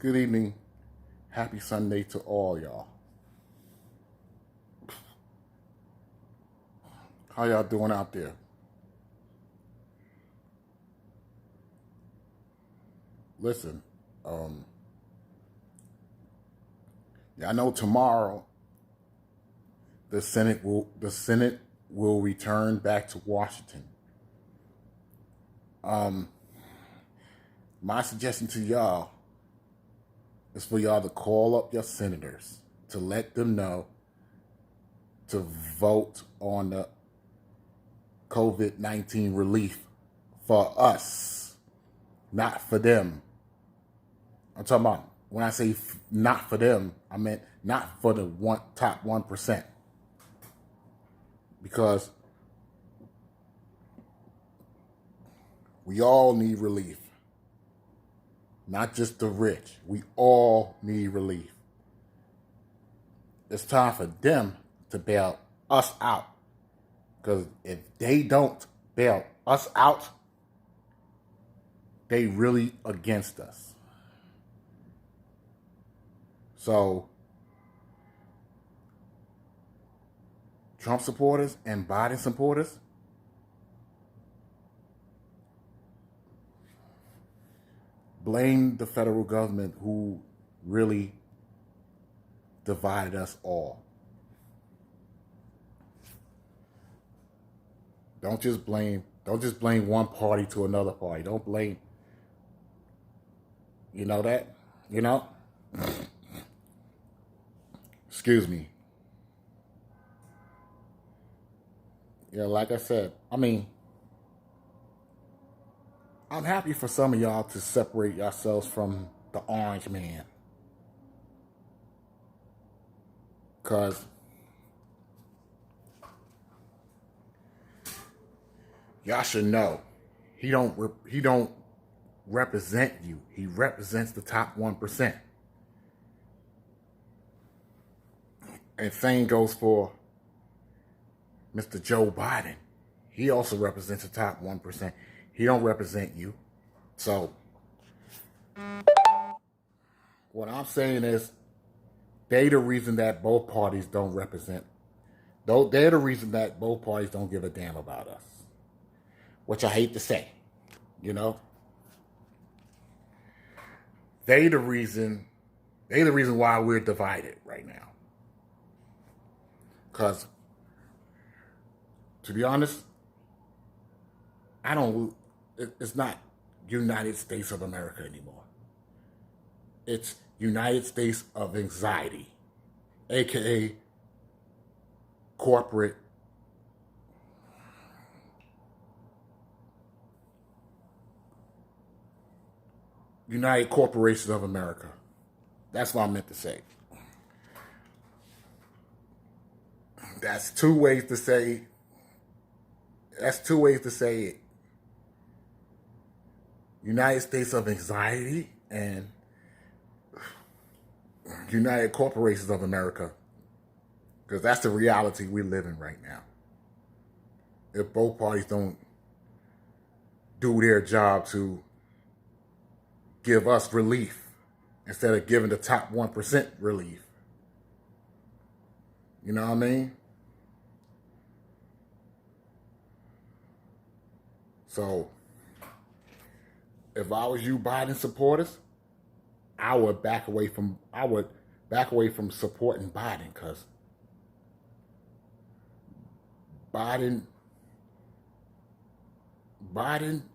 Good evening. Happy Sunday to all y'all. How y'all doing out there? Listen, I know tomorrow the Senate will return back to Washington. My suggestion to y'all is for y'all to call up your senators to let them know to vote on the COVID-19 relief for us, not for them. I'm talking about, when I say not for them, I meant not for the top 1%. Because we all need relief. Not just the rich. We all need relief. It's time for them to bail us out. Because if they don't bail us out, they really against us. So, Trump supporters and Biden supporters, blame the federal government who really divided us all. Don't just blame one party to another party. Don't blame, you know that? You know? Excuse me. Yeah, like I said, I'm happy for some of y'all to separate yourselves from the orange man. Because y'all should know, he don't represent you. He represents the top 1%. And same goes for Mr. Joe Biden. He also represents the top 1%. He don't represent you. So, what I'm saying is, they the reason that both parties don't represent. They're the reason that both parties don't give a damn about us. Which I hate to say, you know. They the reason why we're divided right now. Because, to be honest, it's not United States of America anymore. It's United States of Anxiety, aka corporate United Corporation of America. That's what I meant to say. That's two ways to say it. United States of Anxiety and United Corporations of America. Because that's the reality we live in right now. If both parties don't do their job to give us relief instead of giving the top 1% relief. You know what I mean? So, if I was you Biden supporters, I would back away from supporting Biden, because Biden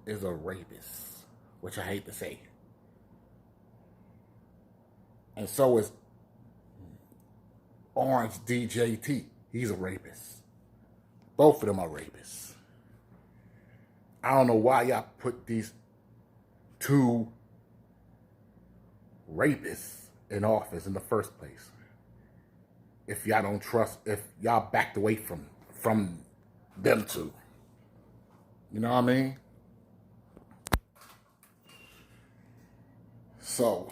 is a rapist, which I hate to say. And so is Orange DJT. He's a rapist. Both of them are rapists. I don't know why y'all put these two rapists in office in the first place. If y'all backed away from them two. You know what I mean? So,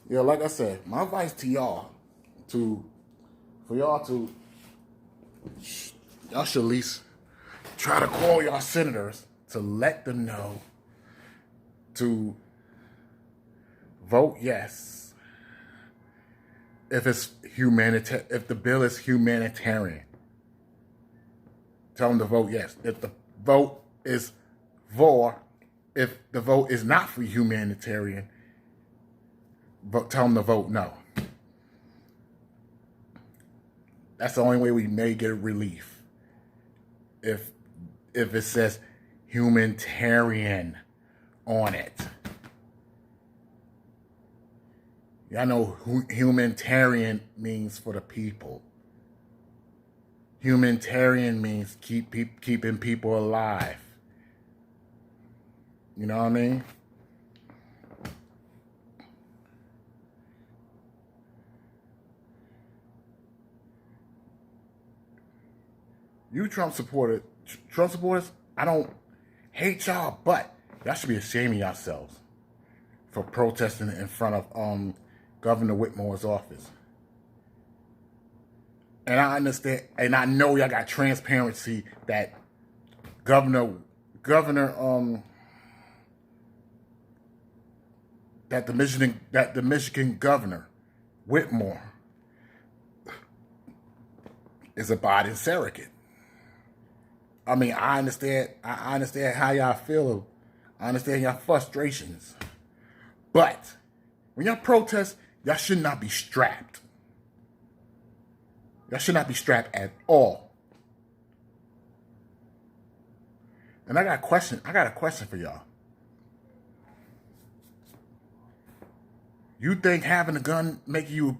yeah, like I said, my advice to y'all, y'all should at least try to call y'all senators to let them know to vote yes if if the bill is humanitarian. Tell them to vote yes. If the vote is if the vote is not for humanitarian, tell them to vote no. That's the only way we may get relief. If it says humanitarian on it. Y'all know humanitarian means for the people. Humanitarian means keeping people alive. You know what I mean? You Trump supporters, I don't hate y'all, but y'all should be ashamed of yourselves for protesting in front of Governor Whitmore's office. And I understand, and I know y'all got transparency that the Michigan governor, Whitmore, is a Biden surrogate. I mean, I understand how y'all feel. I understand y'all frustrations. But when y'all protest, y'all should not be strapped. Y'all should not be strapped at all. And I got a question for y'all. You think having a gun makes you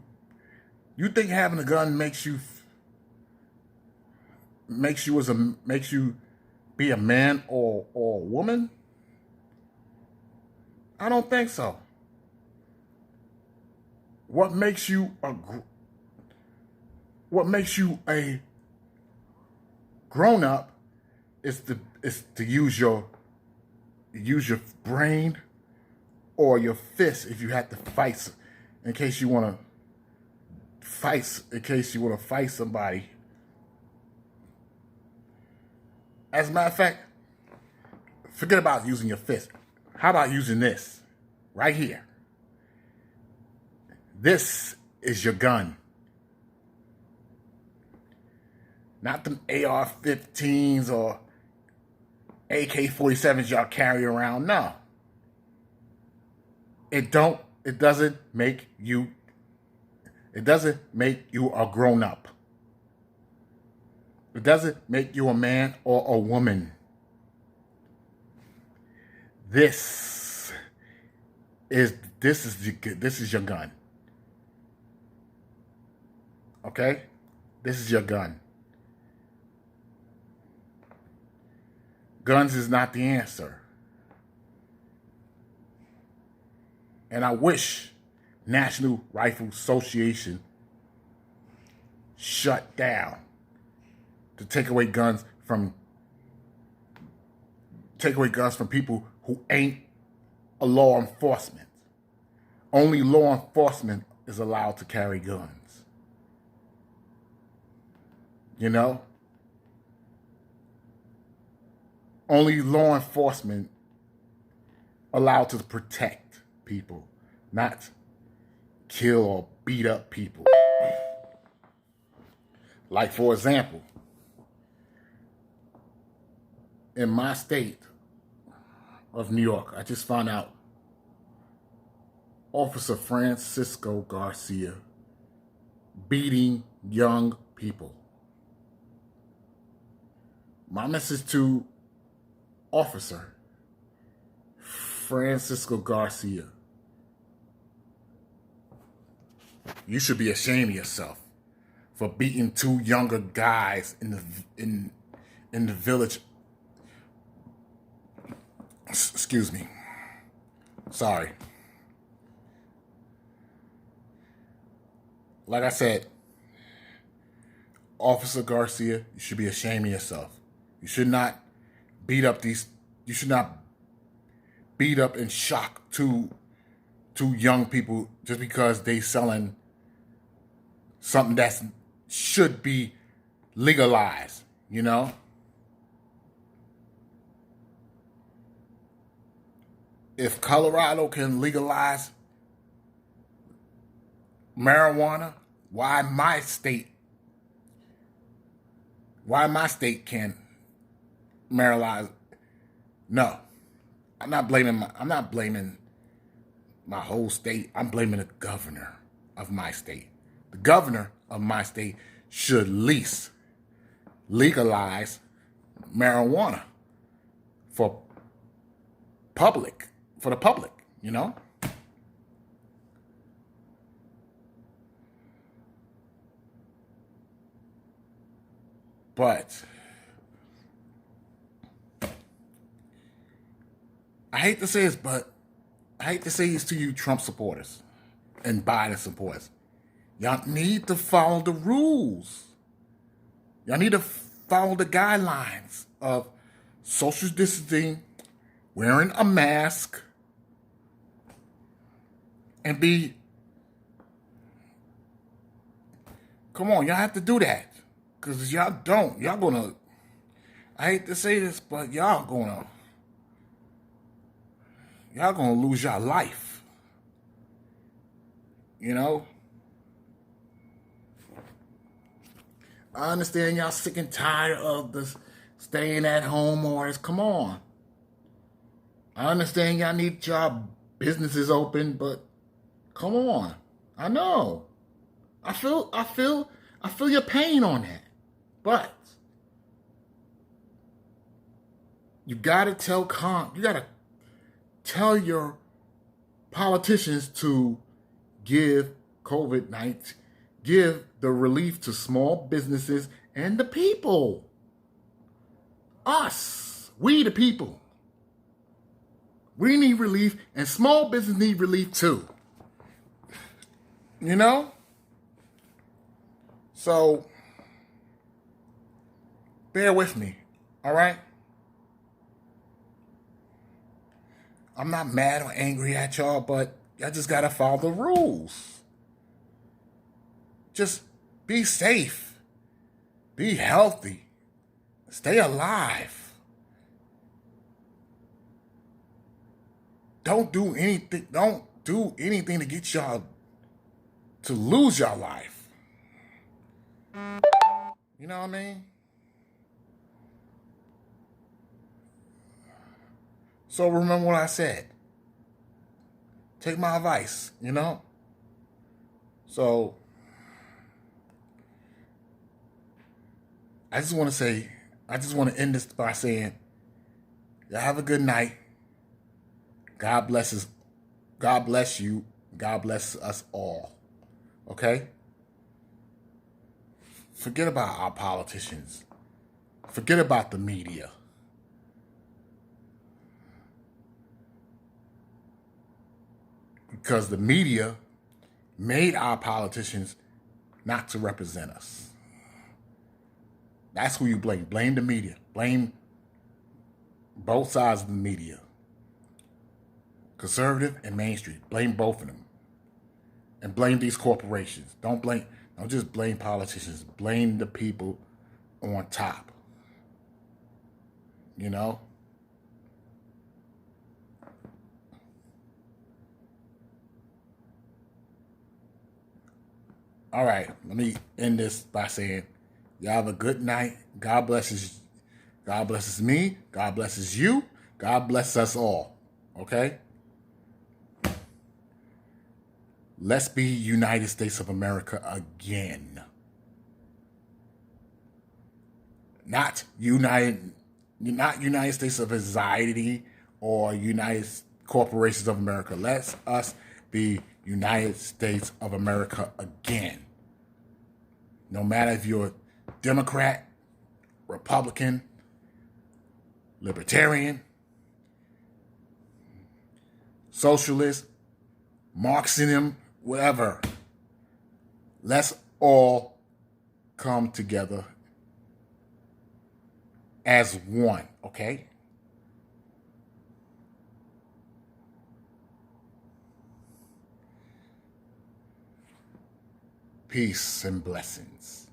be a man or a woman? I don't think so. What makes you a grown up is to use your brain or your fist if you have to fight, in case you want to fight somebody. As a matter of fact, forget about using your fist. How about using this right here? This is your gun. Not them AR-15s or AK-47s y'all carry around. No. It doesn't make you a grown up. It doesn't make you a man or a woman. This is your gun. Okay? This is your gun. Guns is not the answer. And I wish National Rifle Association shut down to take away guns from people who ain't a law enforcement. Only law enforcement is allowed to carry guns. You know? Only law enforcement allowed to protect people, not kill or beat up people. Like, for example, in my state of New York, I just found out Officer Francisco Garcia beating young people. My message to Officer Francisco Garcia: you should be ashamed of yourself for beating two younger guys in the village. Excuse me. Sorry. Like I said, Officer Garcia, you should be ashamed of yourself. You should not beat up and shock two young people just because they selling something that should be legalized, you know? If Colorado can legalize marijuana, why my state can't marijuana? No. I'm not blaming my whole state. I'm blaming the governor of my state. The governor of my state should at least legalize marijuana for the public, you know? But I hate to say this, but I hate to say this to you Trump supporters and Biden supporters. Y'all need to follow the rules. Y'all need to follow the guidelines of social distancing, wearing a mask, and come on, y'all have to do that. Because y'all don't. Y'all gonna, I hate to say this, but y'all gonna lose your life. You know? I understand y'all sick and tired of the staying at home orders. Come on. I understand y'all need y'all businesses open, but come on. I know. I feel your pain on that. But you gotta tell your politicians to give COVID-19, give the relief to small businesses and the people. Us, we the people. We need relief, and small business need relief too. You know? So, bear with me, all right? I'm not mad or angry at y'all, but y'all just gotta follow the rules. Just be safe. Be healthy. Stay alive. Don't do anything to get y'all to lose your life. You know what I mean? So remember what I said. Take my advice, you know? So I just want to end this by saying, y'all have a good night. God bless you. God bless us all. Okay? Forget about our politicians. Forget about the media. Because the media made our politicians not to represent us. That's who you blame. Blame the media. Blame both sides of the media. Conservative and mainstream. Blame both of them. And blame these corporations. Don't just blame politicians. Blame the people on top. You know? All right, let me end this by saying, y'all have a good night. God blesses me. God blesses you. God bless us all. Okay? Let's be United States of America again. Not United States of Anxiety or United Corporations of America. Let us be United States of America again. No matter if you're Democrat, Republican, Libertarian, Socialist, Marxism, whatever. Let's all come together as one, okay? Peace and blessings.